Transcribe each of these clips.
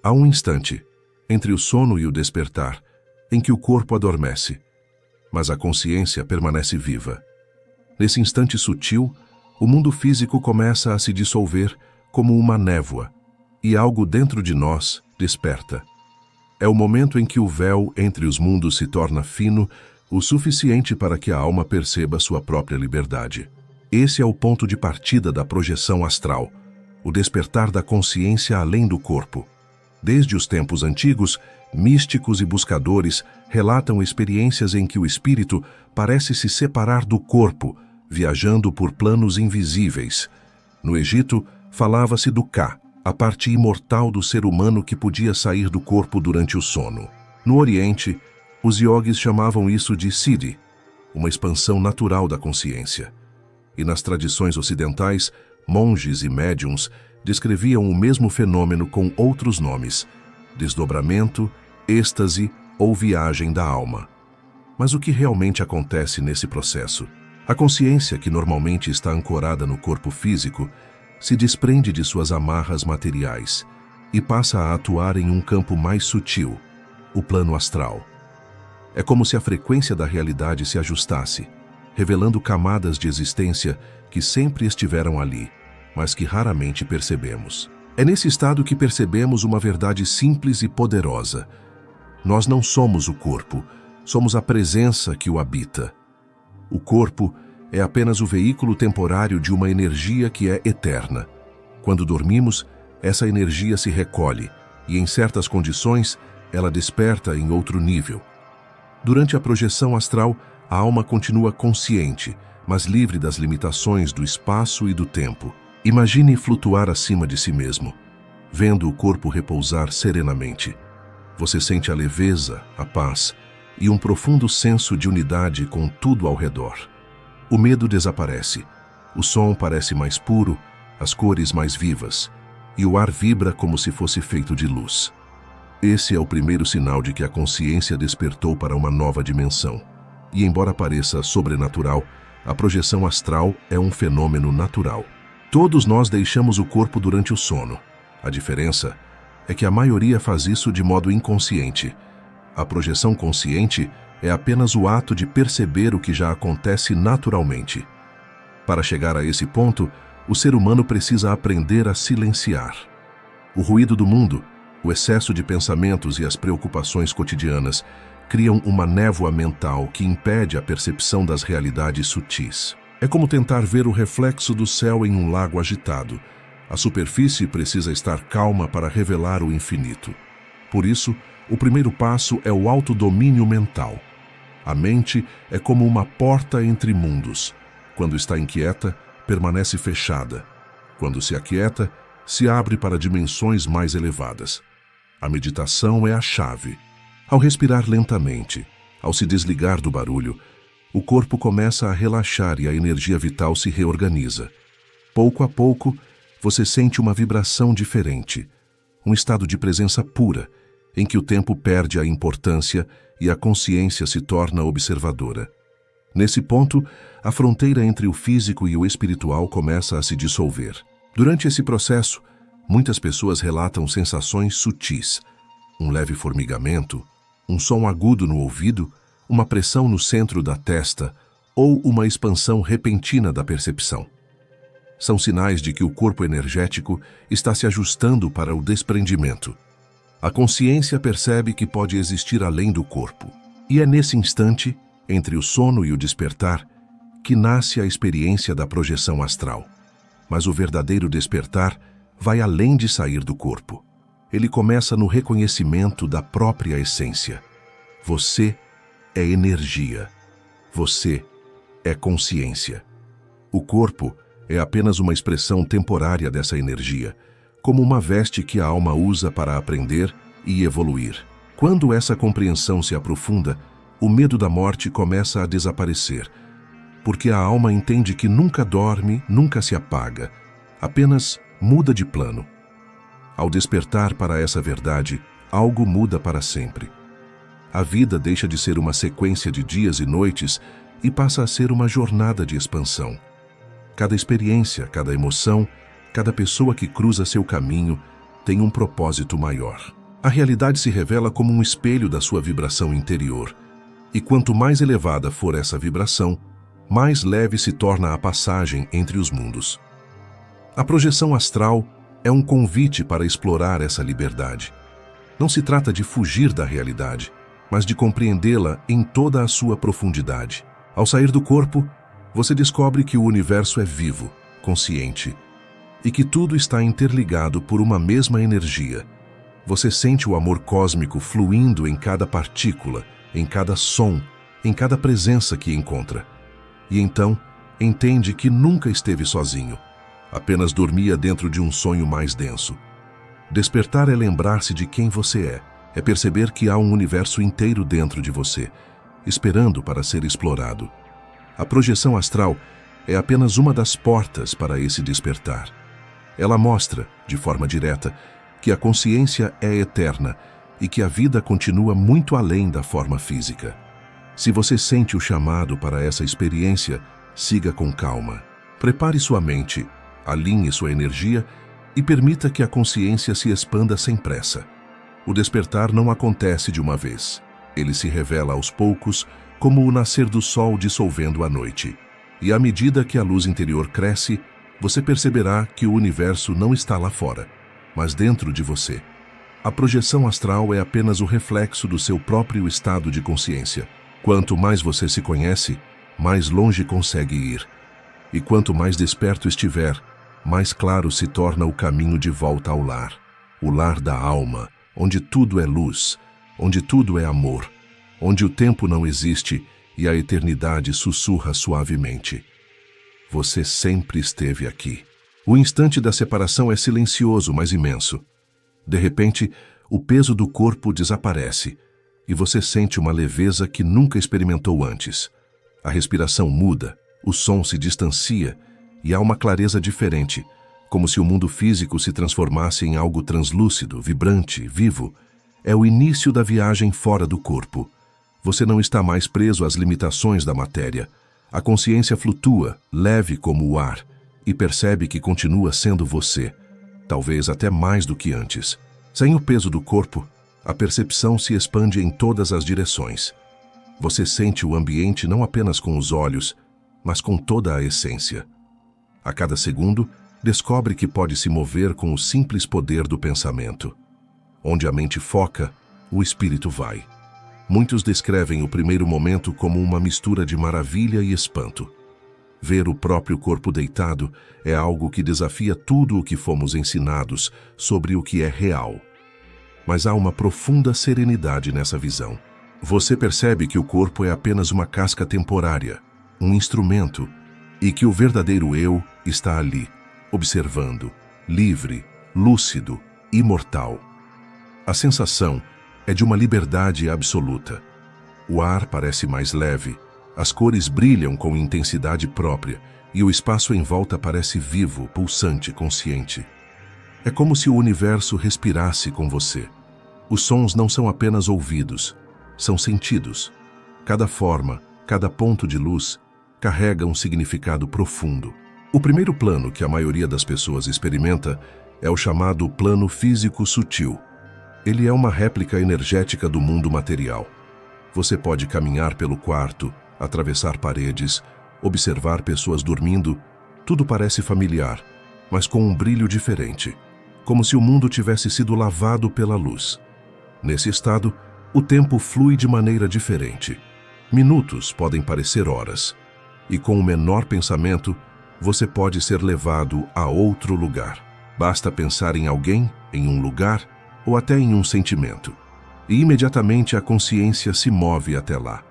Há um instante, entre o sono e o despertar, em que o corpo adormece, mas a consciência permanece viva. Nesse instante sutil, o mundo físico começa a se dissolver como uma névoa, e algo dentro de nós desperta. É o momento em que o véu entre os mundos se torna fino o suficiente para que a alma perceba sua própria liberdade. Esse é o ponto de partida da projeção astral, o despertar da consciência além do corpo. Desde os tempos antigos, místicos e buscadores relatam experiências em que o espírito parece se separar do corpo, viajando por planos invisíveis. No Egito, falava-se do Ka, a parte imortal do ser humano que podia sair do corpo durante o sono. No Oriente, os iogues chamavam isso de Siddhi, uma expansão natural da consciência. E nas tradições ocidentais, monges e médiuns descreviam o mesmo fenômeno com outros nomes: desdobramento, êxtase ou viagem da alma. Mas o que realmente acontece nesse processo? A consciência, que normalmente está ancorada no corpo físico, se desprende de suas amarras materiais e passa a atuar em um campo mais sutil, o plano astral. É como se a frequência da realidade se ajustasse, revelando camadas de existência que sempre estiveram ali, mas que raramente percebemos. É nesse estado que percebemos uma verdade simples e poderosa. Nós não somos o corpo, somos a presença que o habita. O corpo é apenas o veículo temporário de uma energia que é eterna. Quando dormimos, essa energia se recolhe e, em certas condições, ela desperta em outro nível. Durante a projeção astral, a alma continua consciente, mas livre das limitações do espaço e do tempo. Imagine flutuar acima de si mesmo, vendo o corpo repousar serenamente. Você sente a leveza, a paz e um profundo senso de unidade com tudo ao redor. O medo desaparece, o som parece mais puro, as cores mais vivas, e o ar vibra como se fosse feito de luz. Esse é o primeiro sinal de que a consciência despertou para uma nova dimensão. E embora pareça sobrenatural, a projeção astral é um fenômeno natural. Todos nós deixamos o corpo durante o sono. A diferença é que a maioria faz isso de modo inconsciente. A projeção consciente é apenas o ato de perceber o que já acontece naturalmente. Para chegar a esse ponto, o ser humano precisa aprender a silenciar. O ruído do mundo, o excesso de pensamentos e as preocupações cotidianas criam uma névoa mental que impede a percepção das realidades sutis. É como tentar ver o reflexo do céu em um lago agitado. A superfície precisa estar calma para revelar o infinito. Por isso, o primeiro passo é o autodomínio mental. A mente é como uma porta entre mundos. Quando está inquieta, permanece fechada. Quando se aquieta, se abre para dimensões mais elevadas. A meditação é a chave. Ao respirar lentamente, ao se desligar do barulho, o corpo começa a relaxar e a energia vital se reorganiza. Pouco a pouco, você sente uma vibração diferente, um estado de presença pura, em que o tempo perde a importância e a consciência se torna observadora. Nesse ponto, a fronteira entre o físico e o espiritual começa a se dissolver. Durante esse processo, muitas pessoas relatam sensações sutis, um leve formigamento, um som agudo no ouvido, uma pressão no centro da testa ou uma expansão repentina da percepção. São sinais de que o corpo energético está se ajustando para o desprendimento. A consciência percebe que pode existir além do corpo. E é nesse instante, entre o sono e o despertar, que nasce a experiência da projeção astral. Mas o verdadeiro despertar vai além de sair do corpo. Ele começa no reconhecimento da própria essência. Você é energia. Você é consciência. O corpo é apenas uma expressão temporária dessa energia, como uma veste que a alma usa para aprender e evoluir. Quando essa compreensão se aprofunda, o medo da morte começa a desaparecer, porque a alma entende que nunca dorme, nunca se apaga, apenas muda de plano. Ao despertar para essa verdade, algo muda para sempre. A vida deixa de ser uma sequência de dias e noites e passa a ser uma jornada de expansão. Cada experiência, cada emoção, cada pessoa que cruza seu caminho tem um propósito maior. A realidade se revela como um espelho da sua vibração interior, e quanto mais elevada for essa vibração, mais leve se torna a passagem entre os mundos. A projeção astral é um convite para explorar essa liberdade. Não se trata de fugir da realidade, mas de compreendê-la em toda a sua profundidade. Ao sair do corpo, você descobre que o universo é vivo, consciente, e que tudo está interligado por uma mesma energia. Você sente o amor cósmico fluindo em cada partícula, em cada som, em cada presença que encontra. E então, entende que nunca esteve sozinho, apenas dormia dentro de um sonho mais denso. Despertar é lembrar-se de quem você é perceber que há um universo inteiro dentro de você, esperando para ser explorado. A projeção astral é apenas uma das portas para esse despertar. Ela mostra, de forma direta, que a consciência é eterna e que a vida continua muito além da forma física. Se você sente o chamado para essa experiência, siga com calma. Prepare sua mente, alinhe sua energia e permita que a consciência se expanda sem pressa. O despertar não acontece de uma vez. Ele se revela aos poucos, como o nascer do sol dissolvendo a noite. E à medida que a luz interior cresce, você perceberá que o universo não está lá fora, mas dentro de você. A projeção astral é apenas o reflexo do seu próprio estado de consciência. Quanto mais você se conhece, mais longe consegue ir. E quanto mais desperto estiver, mais claro se torna o caminho de volta ao lar. O lar da alma, onde tudo é luz, onde tudo é amor, onde o tempo não existe e a eternidade sussurra suavemente. Você sempre esteve aqui. O instante da separação é silencioso, mas imenso. De repente, o peso do corpo desaparece e você sente uma leveza que nunca experimentou antes. A respiração muda, o som se distancia e há uma clareza diferente, como se o mundo físico se transformasse em algo translúcido, vibrante, vivo. É o início da viagem fora do corpo. Você não está mais preso às limitações da matéria. A consciência flutua, leve como o ar, e percebe que continua sendo você, talvez até mais do que antes. Sem o peso do corpo, a percepção se expande em todas as direções. Você sente o ambiente não apenas com os olhos, mas com toda a essência. A cada segundo, descobre que pode se mover com o simples poder do pensamento. Onde a mente foca, o espírito vai. Muitos descrevem o primeiro momento como uma mistura de maravilha e espanto. Ver o próprio corpo deitado é algo que desafia tudo o que fomos ensinados sobre o que é real. Mas há uma profunda serenidade nessa visão. Você percebe que o corpo é apenas uma casca temporária, um instrumento, e que o verdadeiro eu está ali, observando, livre, lúcido, imortal. A sensação é de uma liberdade absoluta. O ar parece mais leve, as cores brilham com intensidade própria e o espaço em volta parece vivo, pulsante, consciente. É como se o universo respirasse com você. Os sons não são apenas ouvidos, são sentidos. Cada forma, cada ponto de luz, carrega um significado profundo. O primeiro plano que a maioria das pessoas experimenta é o chamado plano físico sutil. Ele é uma réplica energética do mundo material. Você pode caminhar pelo quarto, atravessar paredes, observar pessoas dormindo. Tudo parece familiar, mas com um brilho diferente, como se o mundo tivesse sido lavado pela luz. Nesse estado, o tempo flui de maneira diferente. Minutos podem parecer horas, e com o menor pensamento, você pode ser levado a outro lugar. Basta pensar em alguém, em um lugar, ou até em um sentimento. E imediatamente a consciência se move até lá.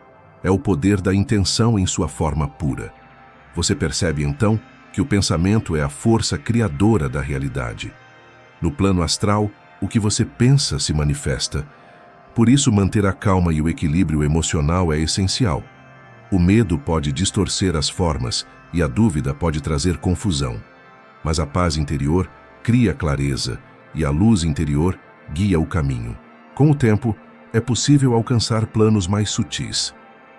É o poder da intenção em sua forma pura. Você percebe então que o pensamento é a força criadora da realidade. No plano astral, o que você pensa se manifesta. Por isso, manter a calma e o equilíbrio emocional é essencial. O medo pode distorcer as formas e a dúvida pode trazer confusão. Mas a paz interior cria clareza e a luz interior guia o caminho. Com o tempo, é possível alcançar planos mais sutis,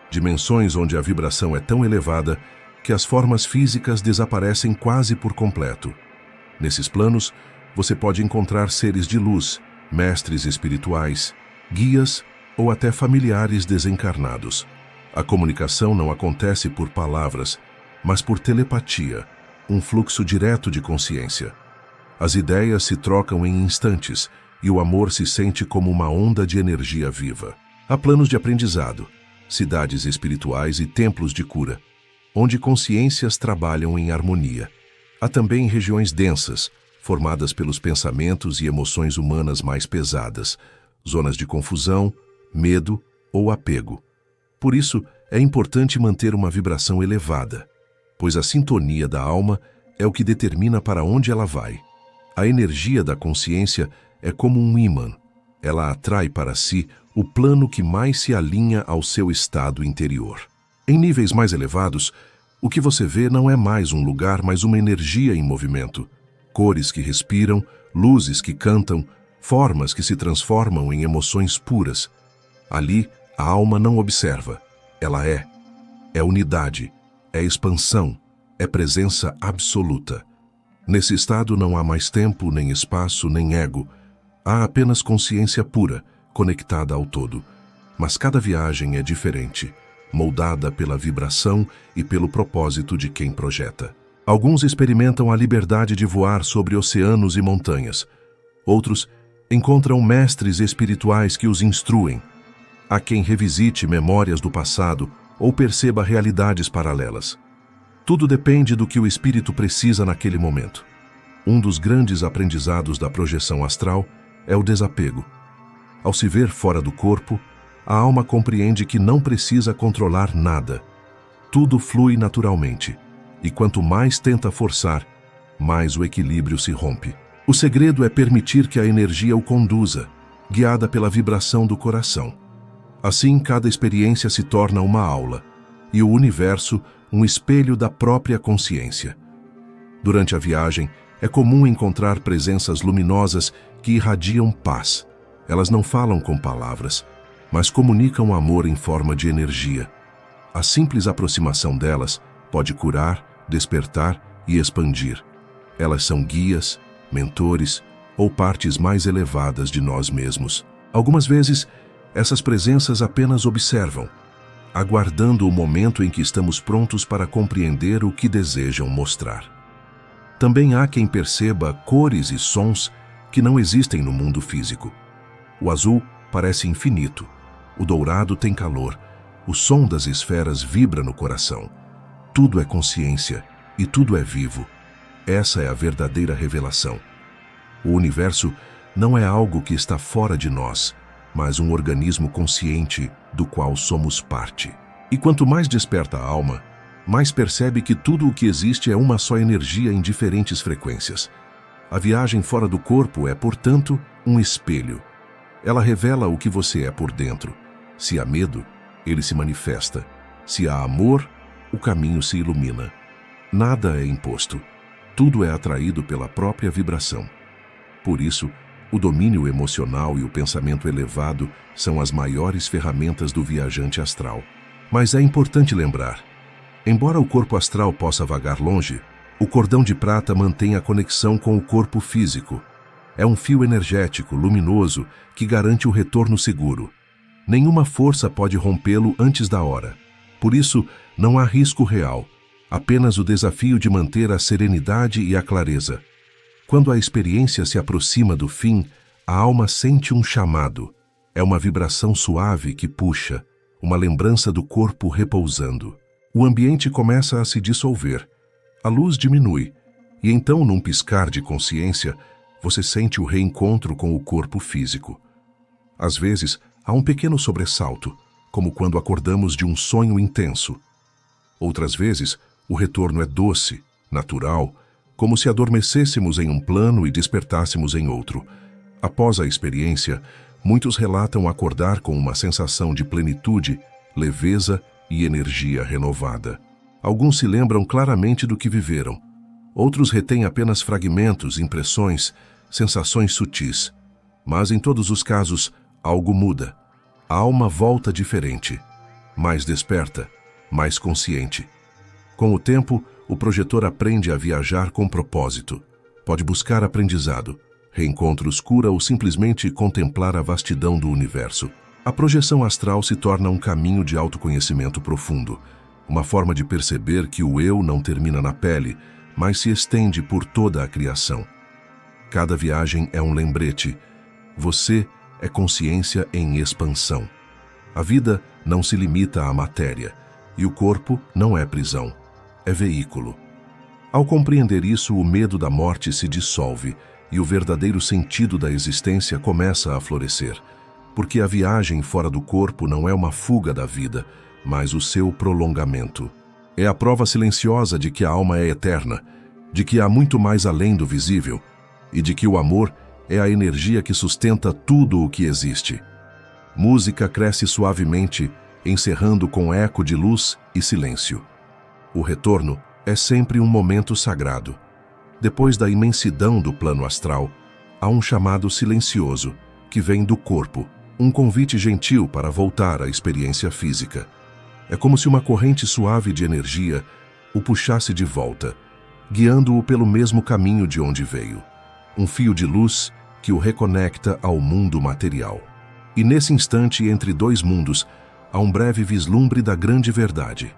dimensões onde a vibração é tão elevada que as formas físicas desaparecem quase por completo. Nesses planos, você pode encontrar seres de luz, mestres espirituais, guias ou até familiares desencarnados. A comunicação não acontece por palavras, mas por telepatia, um fluxo direto de consciência. As ideias se trocam em instantes e o amor se sente como uma onda de energia viva. Há planos de aprendizado, cidades espirituais e templos de cura, onde consciências trabalham em harmonia. Há também regiões densas, formadas pelos pensamentos e emoções humanas mais pesadas, zonas de confusão, medo ou apego. Por isso, é importante manter uma vibração elevada, pois a sintonia da alma é o que determina para onde ela vai. A energia da consciência é como um ímã. Ela atrai para si o plano que mais se alinha ao seu estado interior. Em níveis mais elevados, o que você vê não é mais um lugar, mas uma energia em movimento. Cores que respiram, luzes que cantam, formas que se transformam em emoções puras. Ali, a alma não observa. Ela é. É unidade, é expansão, é presença absoluta. Nesse estado não há mais tempo, nem espaço, nem ego. Há apenas consciência pura, conectada ao todo. Mas cada viagem é diferente, moldada pela vibração e pelo propósito de quem projeta. Alguns experimentam a liberdade de voar sobre oceanos e montanhas. Outros encontram mestres espirituais que os instruem. Há quem revisite memórias do passado ou perceba realidades paralelas. Tudo depende do que o espírito precisa naquele momento. Um dos grandes aprendizados da projeção astral é o desapego. Ao se ver fora do corpo, a alma compreende que não precisa controlar nada. Tudo flui naturalmente, e quanto mais tenta forçar, mais o equilíbrio se rompe. O segredo é permitir que a energia o conduza, guiada pela vibração do coração. Assim, cada experiência se torna uma aula, e o universo um espelho da própria consciência. Durante a viagem, é comum encontrar presenças luminosas que irradiam paz. Elas não falam com palavras, mas comunicam amor em forma de energia. A simples aproximação delas pode curar, despertar e expandir. Elas são guias, mentores ou partes mais elevadas de nós mesmos. Algumas vezes, essas presenças apenas observam, aguardando o momento em que estamos prontos para compreender o que desejam mostrar. Também há quem perceba cores e sons que não existem no mundo físico. O azul parece infinito, o dourado tem calor, o som das esferas vibra no coração. Tudo é consciência e tudo é vivo. Essa é a verdadeira revelação. O universo não é algo que está fora de nós, mas um organismo consciente do qual somos parte. E quanto mais desperta a alma, mais percebe que tudo o que existe é uma só energia em diferentes frequências. A viagem fora do corpo é, portanto, um espelho. Ela revela o que você é por dentro. Se há medo, ele se manifesta. Se há amor, o caminho se ilumina. Nada é imposto. Tudo é atraído pela própria vibração. Por isso, o domínio emocional e o pensamento elevado são as maiores ferramentas do viajante astral. Mas é importante lembrar, embora o corpo astral possa vagar longe, o cordão de prata mantém a conexão com o corpo físico. É um fio energético, luminoso, que garante o retorno seguro. Nenhuma força pode rompê-lo antes da hora. Por isso, não há risco real, apenas o desafio de manter a serenidade e a clareza. Quando a experiência se aproxima do fim, a alma sente um chamado. É uma vibração suave que puxa, uma lembrança do corpo repousando. O ambiente começa a se dissolver. A luz diminui, e então, num piscar de consciência, você sente o reencontro com o corpo físico. Às vezes, há um pequeno sobressalto, como quando acordamos de um sonho intenso. Outras vezes, o retorno é doce, natural, como se adormecêssemos em um plano e despertássemos em outro. Após a experiência, muitos relatam acordar com uma sensação de plenitude, leveza e energia renovada. Alguns se lembram claramente do que viveram. Outros retêm apenas fragmentos, impressões, sensações sutis. Mas em todos os casos, algo muda. A alma volta diferente, mais desperta, mais consciente. Com o tempo, o projetor aprende a viajar com propósito. Pode buscar aprendizado, reencontros, cura ou simplesmente contemplar a vastidão do universo. A projeção astral se torna um caminho de autoconhecimento profundo, uma forma de perceber que o eu não termina na pele, mas se estende por toda a criação. Cada viagem é um lembrete. Você é consciência em expansão. A vida não se limita à matéria, e o corpo não é prisão, é veículo. Ao compreender isso, o medo da morte se dissolve e o verdadeiro sentido da existência começa a florescer, porque a viagem fora do corpo não é uma fuga da vida, mas o seu prolongamento. É a prova silenciosa de que a alma é eterna, de que há muito mais além do visível, e de que o amor é a energia que sustenta tudo o que existe. Música cresce suavemente, encerrando com eco de luz e silêncio. O retorno é sempre um momento sagrado. Depois da imensidão do plano astral, há um chamado silencioso, que vem do corpo, um convite gentil para voltar à experiência física. É como se uma corrente suave de energia o puxasse de volta, guiando-o pelo mesmo caminho de onde veio. Um fio de luz que o reconecta ao mundo material. E nesse instante entre dois mundos, há um breve vislumbre da grande verdade.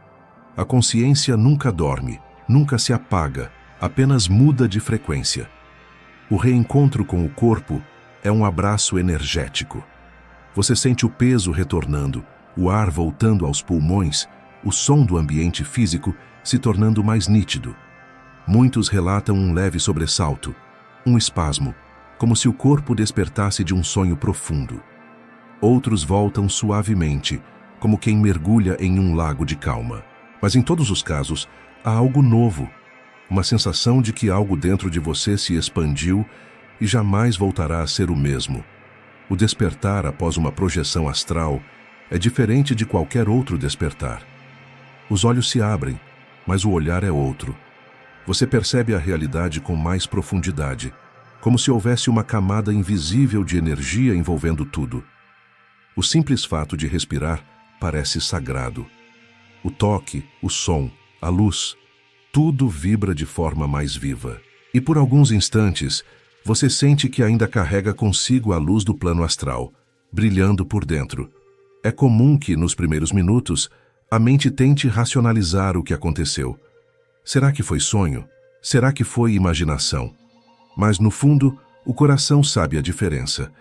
A consciência nunca dorme, nunca se apaga, apenas muda de frequência. O reencontro com o corpo é um abraço energético. Você sente o peso retornando, o ar voltando aos pulmões, o som do ambiente físico se tornando mais nítido. Muitos relatam um leve sobressalto, um espasmo, como se o corpo despertasse de um sonho profundo. Outros voltam suavemente, como quem mergulha em um lago de calma. Mas em todos os casos, há algo novo, uma sensação de que algo dentro de você se expandiu e jamais voltará a ser o mesmo. O despertar após uma projeção astral é diferente de qualquer outro despertar. Os olhos se abrem, mas o olhar é outro. Você percebe a realidade com mais profundidade, como se houvesse uma camada invisível de energia envolvendo tudo. O simples fato de respirar parece sagrado. O toque, o som, a luz, tudo vibra de forma mais viva. E por alguns instantes, você sente que ainda carrega consigo a luz do plano astral, brilhando por dentro. É comum que, nos primeiros minutos, a mente tente racionalizar o que aconteceu. Será que foi sonho? Será que foi imaginação? Mas, no fundo, o coração sabe a diferença,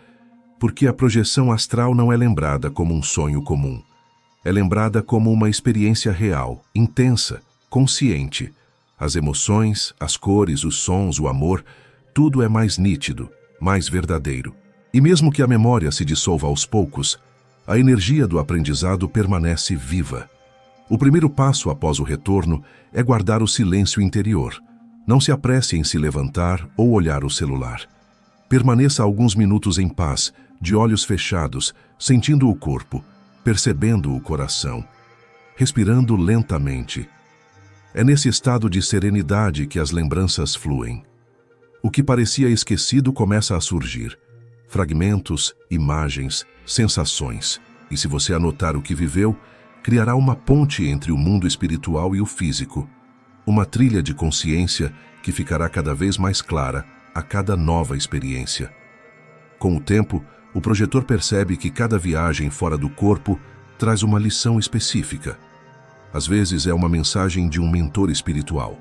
porque a projeção astral não é lembrada como um sonho comum. É lembrada como uma experiência real, intensa, consciente. As emoções, as cores, os sons, o amor, tudo é mais nítido, mais verdadeiro. E mesmo que a memória se dissolva aos poucos, a energia do aprendizado permanece viva. O primeiro passo após o retorno é guardar o silêncio interior. Não se apresse em se levantar ou olhar o celular. Permaneça alguns minutos em paz, de olhos fechados, sentindo o corpo, percebendo o coração, respirando lentamente. É nesse estado de serenidade que as lembranças fluem. O que parecia esquecido começa a surgir. Fragmentos, imagens, sensações. E se você anotar o que viveu, criará uma ponte entre o mundo espiritual e o físico. Uma trilha de consciência que ficará cada vez mais clara a cada nova experiência. Com o tempo, o projetor percebe que cada viagem fora do corpo traz uma lição específica. Às vezes é uma mensagem de um mentor espiritual.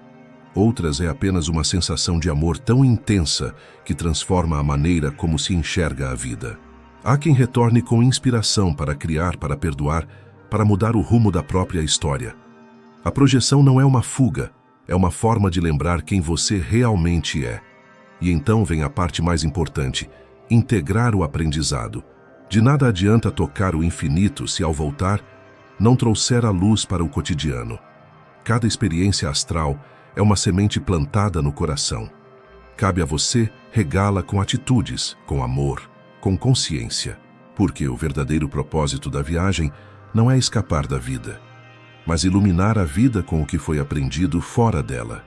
Outras é apenas uma sensação de amor tão intensa que transforma a maneira como se enxerga a vida. Há quem retorne com inspiração para criar, para perdoar, para mudar o rumo da própria história. A projeção não é uma fuga, é uma forma de lembrar quem você realmente é. E então vem a parte mais importante, integrar o aprendizado. De nada adianta tocar o infinito se, ao voltar, não trouxer a luz para o cotidiano. Cada experiência astral é uma semente plantada no coração. Cabe a você regá-la com atitudes, com amor, com consciência, porque o verdadeiro propósito da viagem não é escapar da vida, mas iluminar a vida com o que foi aprendido fora dela.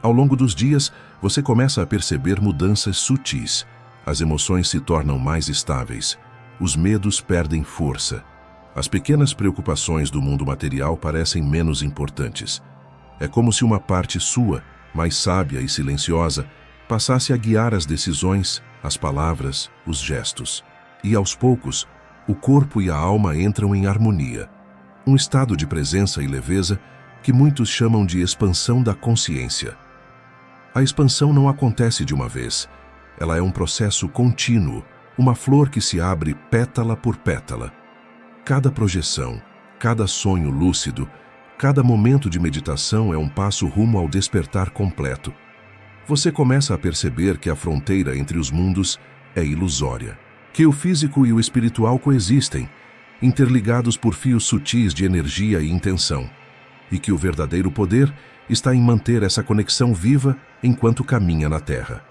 Ao longo dos dias, você começa a perceber mudanças sutis. As emoções se tornam mais estáveis, os medos perdem força. As pequenas preocupações do mundo material parecem menos importantes. É como se uma parte sua, mais sábia e silenciosa, passasse a guiar as decisões, as palavras, os gestos. E, aos poucos, o corpo e a alma entram em harmonia, um estado de presença e leveza que muitos chamam de expansão da consciência. A expansão não acontece de uma vez. Ela é um processo contínuo, uma flor que se abre pétala por pétala. Cada projeção, cada sonho lúcido, cada momento de meditação é um passo rumo ao despertar completo. Você começa a perceber que a fronteira entre os mundos é ilusória, que o físico e o espiritual coexistem, interligados por fios sutis de energia e intenção, e que o verdadeiro poder está em manter essa conexão viva enquanto caminha na Terra.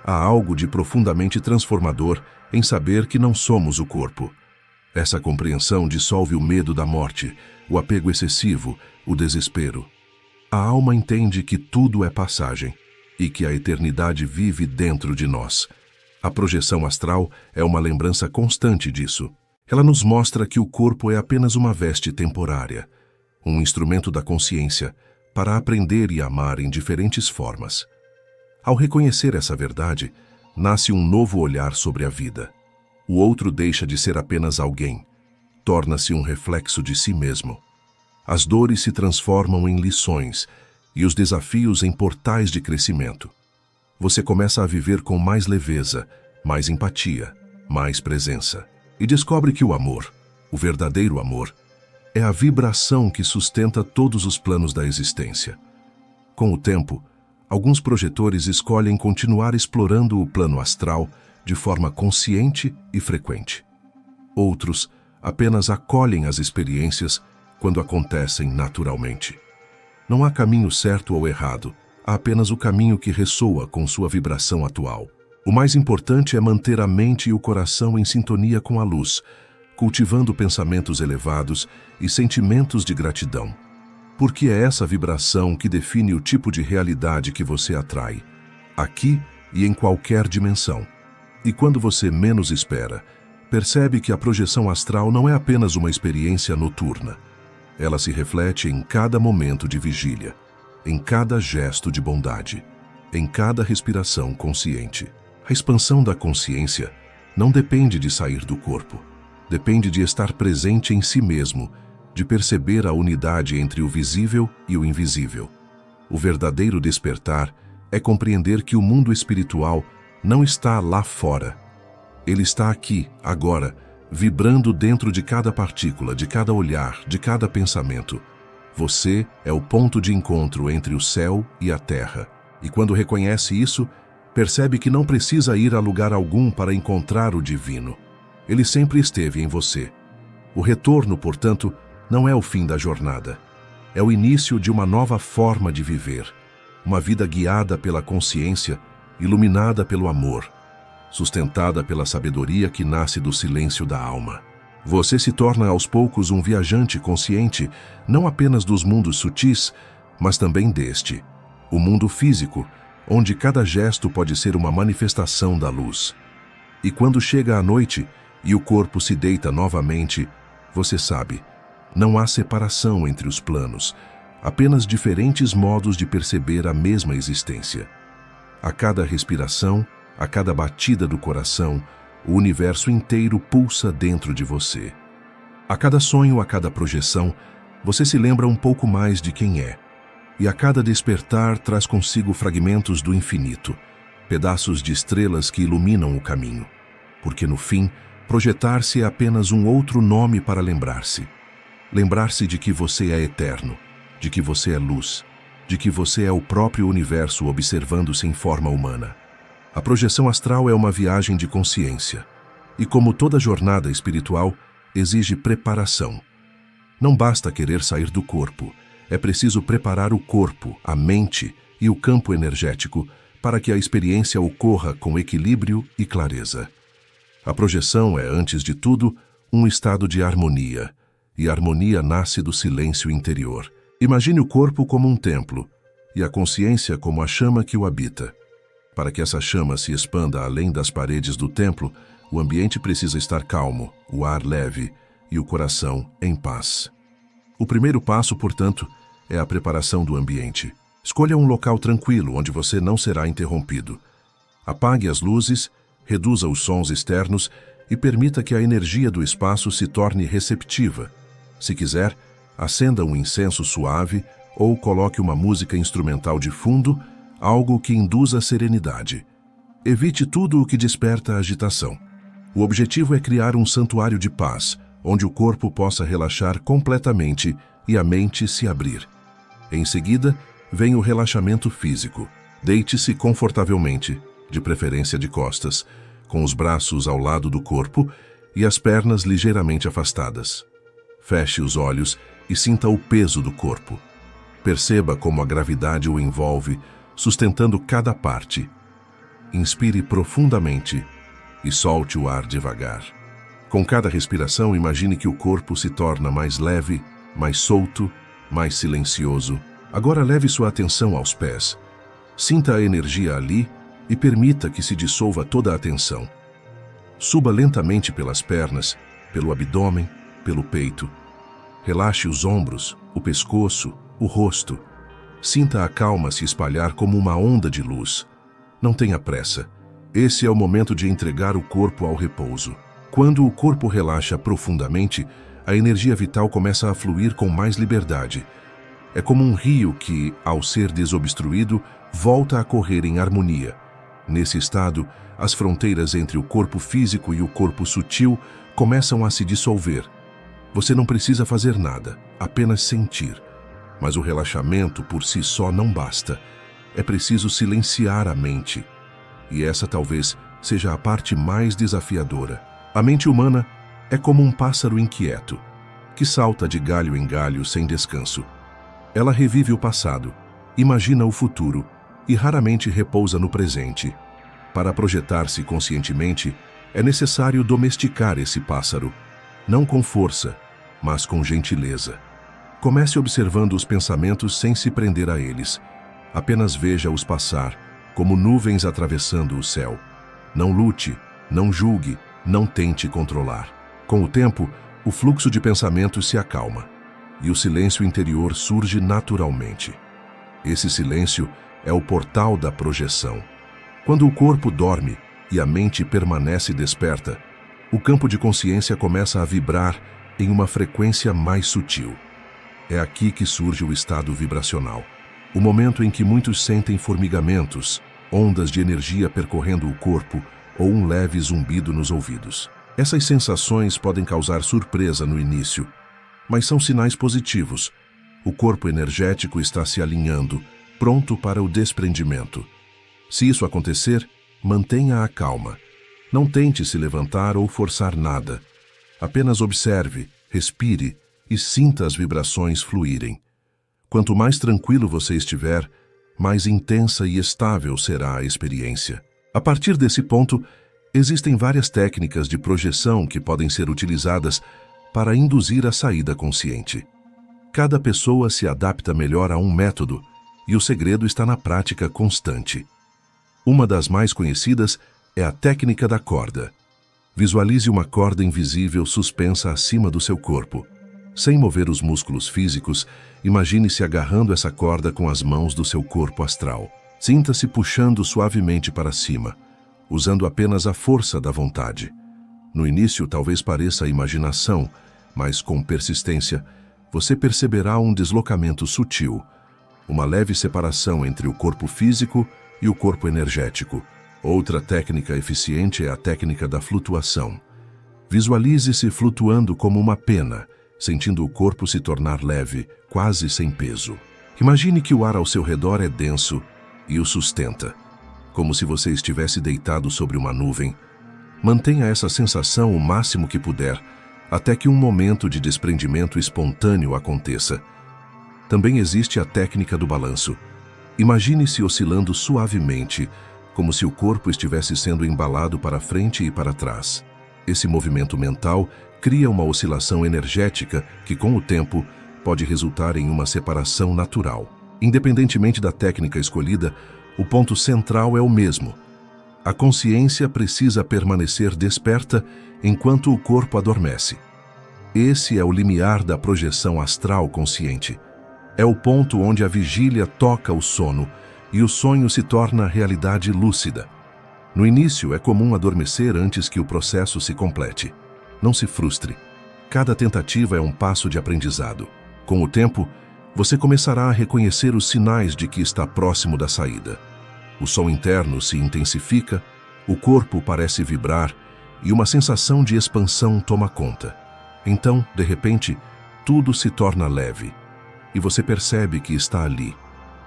Há algo de profundamente transformador em saber que não somos o corpo. Essa compreensão dissolve o medo da morte, o apego excessivo, o desespero. A alma entende que tudo é passagem e que a eternidade vive dentro de nós. A projeção astral é uma lembrança constante disso. Ela nos mostra que o corpo é apenas uma veste temporária, um instrumento da consciência para aprender e amar em diferentes formas. Ao reconhecer essa verdade, nasce um novo olhar sobre a vida. O outro deixa de ser apenas alguém, torna-se um reflexo de si mesmo. As dores se transformam em lições e os desafios em portais de crescimento. Você começa a viver com mais leveza, mais empatia, mais presença. E descobre que o amor, o verdadeiro amor, é a vibração que sustenta todos os planos da existência. Com o tempo, alguns projetores escolhem continuar explorando o plano astral de forma consciente e frequente. Outros apenas acolhem as experiências quando acontecem naturalmente. Não há caminho certo ou errado, há apenas o caminho que ressoa com sua vibração atual. O mais importante é manter a mente e o coração em sintonia com a luz, cultivando pensamentos elevados e sentimentos de gratidão. Porque é essa vibração que define o tipo de realidade que você atrai, aqui e em qualquer dimensão. E quando você menos espera, percebe que a projeção astral não é apenas uma experiência noturna. Ela se reflete em cada momento de vigília, em cada gesto de bondade, em cada respiração consciente. A expansão da consciência não depende de sair do corpo, depende de estar presente em si mesmo, de perceber a unidade entre o visível e o invisível. O verdadeiro despertar é compreender que o mundo espiritual não está lá fora. Ele está aqui, agora, vibrando dentro de cada partícula, de cada olhar, de cada pensamento. Você é o ponto de encontro entre o céu e a terra. E quando reconhece isso, percebe que não precisa ir a lugar algum para encontrar o divino. Ele sempre esteve em você. O retorno, portanto, não é o fim da jornada. É o início de uma nova forma de viver. Uma vida guiada pela consciência, iluminada pelo amor, sustentada pela sabedoria que nasce do silêncio da alma. Você se torna aos poucos um viajante consciente, não apenas dos mundos sutis, mas também deste, o mundo físico, onde cada gesto pode ser uma manifestação da luz. E quando chega a noite e o corpo se deita novamente, você sabe, não há separação entre os planos, apenas diferentes modos de perceber a mesma existência. A cada respiração, a cada batida do coração, o universo inteiro pulsa dentro de você. A cada sonho, a cada projeção, você se lembra um pouco mais de quem é. E a cada despertar traz consigo fragmentos do infinito, pedaços de estrelas que iluminam o caminho. Porque no fim, projetar-se é apenas um outro nome para lembrar-se. Lembrar-se de que você é eterno, de que você é luz, de que você é o próprio universo observando-se em forma humana. A projeção astral é uma viagem de consciência, e como toda jornada espiritual, exige preparação. Não basta querer sair do corpo, é preciso preparar o corpo, a mente e o campo energético para que a experiência ocorra com equilíbrio e clareza. A projeção é, antes de tudo, um estado de harmonia, e a harmonia nasce do silêncio interior. Imagine o corpo como um templo, e a consciência como a chama que o habita. Para que essa chama se expanda além das paredes do templo, o ambiente precisa estar calmo, o ar leve e o coração em paz. O primeiro passo, portanto, é a preparação do ambiente. Escolha um local tranquilo onde você não será interrompido. Apague as luzes, reduza os sons externos e permita que a energia do espaço se torne receptiva. Se quiser, acenda um incenso suave ou coloque uma música instrumental de fundo, algo que induza serenidade. Evite tudo o que desperta agitação. O objetivo é criar um santuário de paz, onde o corpo possa relaxar completamente e a mente se abrir. Em seguida, vem o relaxamento físico. Deite-se confortavelmente, de preferência de costas, com os braços ao lado do corpo e as pernas ligeiramente afastadas. Feche os olhos e sinta o peso do corpo. Perceba como a gravidade o envolve, sustentando cada parte. Inspire profundamente e solte o ar devagar. Com cada respiração, imagine que o corpo se torna mais leve, mais solto, mais silencioso. Agora leve sua atenção aos pés. Sinta a energia ali e permita que se dissolva toda a tensão. Suba lentamente pelas pernas, pelo abdômen, pelo peito. Relaxe os ombros, o pescoço, o rosto. Sinta a calma se espalhar como uma onda de luz. Não tenha pressa. Esse é o momento de entregar o corpo ao repouso. Quando o corpo relaxa profundamente, a energia vital começa a fluir com mais liberdade. É como um rio que, ao ser desobstruído, volta a correr em harmonia. Nesse estado, as fronteiras entre o corpo físico e o corpo sutil começam a se dissolver. Você não precisa fazer nada, apenas sentir. Mas o relaxamento por si só não basta. É preciso silenciar a mente. E essa talvez seja a parte mais desafiadora. A mente humana é como um pássaro inquieto, que salta de galho em galho sem descanso. Ela revive o passado, imagina o futuro e raramente repousa no presente. Para projetar-se conscientemente, é necessário domesticar esse pássaro, não com força, mas com gentileza. Comece observando os pensamentos sem se prender a eles. Apenas veja-os passar, como nuvens atravessando o céu. Não lute, não julgue, não tente controlar. Com o tempo, o fluxo de pensamentos se acalma e o silêncio interior surge naturalmente. Esse silêncio é o portal da projeção. Quando o corpo dorme e a mente permanece desperta, o campo de consciência começa a vibrar em uma frequência mais sutil. É aqui que surge o estado vibracional, o momento em que muitos sentem formigamentos, ondas de energia percorrendo o corpo ou um leve zumbido nos ouvidos. Essas sensações podem causar surpresa no início, mas são sinais positivos. O corpo energético está se alinhando, pronto para o desprendimento. Se isso acontecer, mantenha a calma. Não tente se levantar ou forçar nada. Apenas observe, respire e sinta as vibrações fluírem. Quanto mais tranquilo você estiver, mais intensa e estável será a experiência. A partir desse ponto, existem várias técnicas de projeção que podem ser utilizadas para induzir a saída consciente. Cada pessoa se adapta melhor a um método e o segredo está na prática constante. Uma das mais conhecidas é a técnica da corda. Visualize uma corda invisível suspensa acima do seu corpo. Sem mover os músculos físicos, imagine-se agarrando essa corda com as mãos do seu corpo astral. Sinta-se puxando suavemente para cima, usando apenas a força da vontade. No início, talvez pareça imaginação, mas com persistência, você perceberá um deslocamento sutil, uma leve separação entre o corpo físico e o corpo energético. Outra técnica eficiente é a técnica da flutuação. Visualize-se flutuando como uma pena, sentindo o corpo se tornar leve, quase sem peso. Imagine que o ar ao seu redor é denso e o sustenta, como se você estivesse deitado sobre uma nuvem. Mantenha essa sensação o máximo que puder, até que um momento de desprendimento espontâneo aconteça. Também existe a técnica do balanço. Imagine-se oscilando suavemente, como se o corpo estivesse sendo embalado para frente e para trás. Esse movimento mental cria uma oscilação energética que, com o tempo, pode resultar em uma separação natural. Independentemente da técnica escolhida, o ponto central é o mesmo. A consciência precisa permanecer desperta enquanto o corpo adormece. Esse é o limiar da projeção astral consciente. É o ponto onde a vigília toca o sono e o sonho se torna realidade lúcida. No início, é comum adormecer antes que o processo se complete. Não se frustre. Cada tentativa é um passo de aprendizado. Com o tempo, você começará a reconhecer os sinais de que está próximo da saída. O som interno se intensifica, o corpo parece vibrar e uma sensação de expansão toma conta. Então, de repente, tudo se torna leve e você percebe que está ali,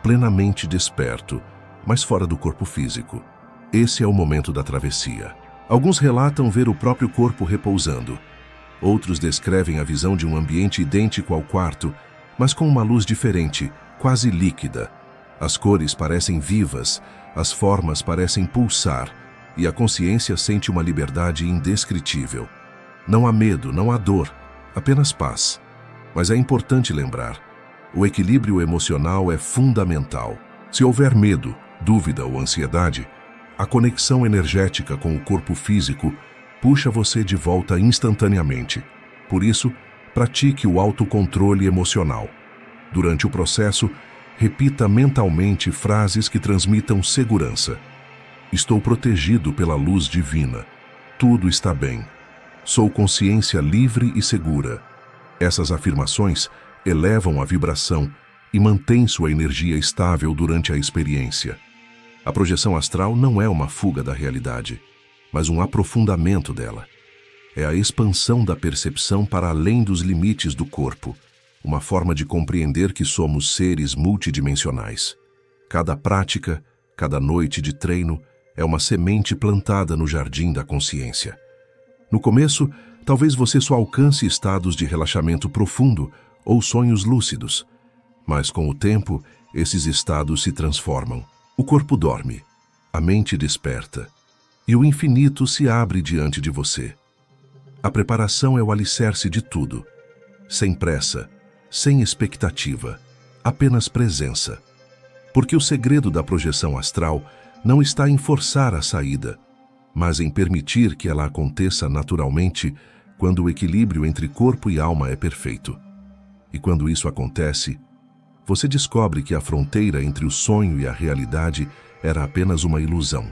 plenamente desperto, mas fora do corpo físico. Esse é o momento da travessia. Alguns relatam ver o próprio corpo repousando. Outros descrevem a visão de um ambiente idêntico ao quarto, mas com uma luz diferente, quase líquida. As cores parecem vivas, as formas parecem pulsar, e a consciência sente uma liberdade indescritível. Não há medo, não há dor, apenas paz. Mas é importante lembrar, o equilíbrio emocional é fundamental. Se houver medo, dúvida ou ansiedade, a conexão energética com o corpo físico puxa você de volta instantaneamente. Por isso, pratique o autocontrole emocional. Durante o processo, repita mentalmente frases que transmitam segurança. Estou protegido pela luz divina. Tudo está bem. Sou consciência livre e segura. Essas afirmações elevam a vibração e mantêm sua energia estável durante a experiência. A projeção astral não é uma fuga da realidade, mas um aprofundamento dela. É a expansão da percepção para além dos limites do corpo, uma forma de compreender que somos seres multidimensionais. Cada prática, cada noite de treino é uma semente plantada no jardim da consciência. No começo, talvez você só alcance estados de relaxamento profundo ou sonhos lúcidos, mas com o tempo, esses estados se transformam. O corpo dorme, a mente desperta, e o infinito se abre diante de você. A preparação é o alicerce de tudo. Sem pressa, sem expectativa, apenas presença. Porque o segredo da projeção astral não está em forçar a saída, mas em permitir que ela aconteça naturalmente quando o equilíbrio entre corpo e alma é perfeito. E quando isso acontece, você descobre que a fronteira entre o sonho e a realidade era apenas uma ilusão.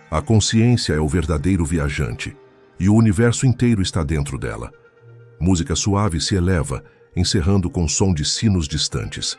A consciência é o verdadeiro viajante, e o universo inteiro está dentro dela. Música suave se eleva, encerrando com som de sinos distantes.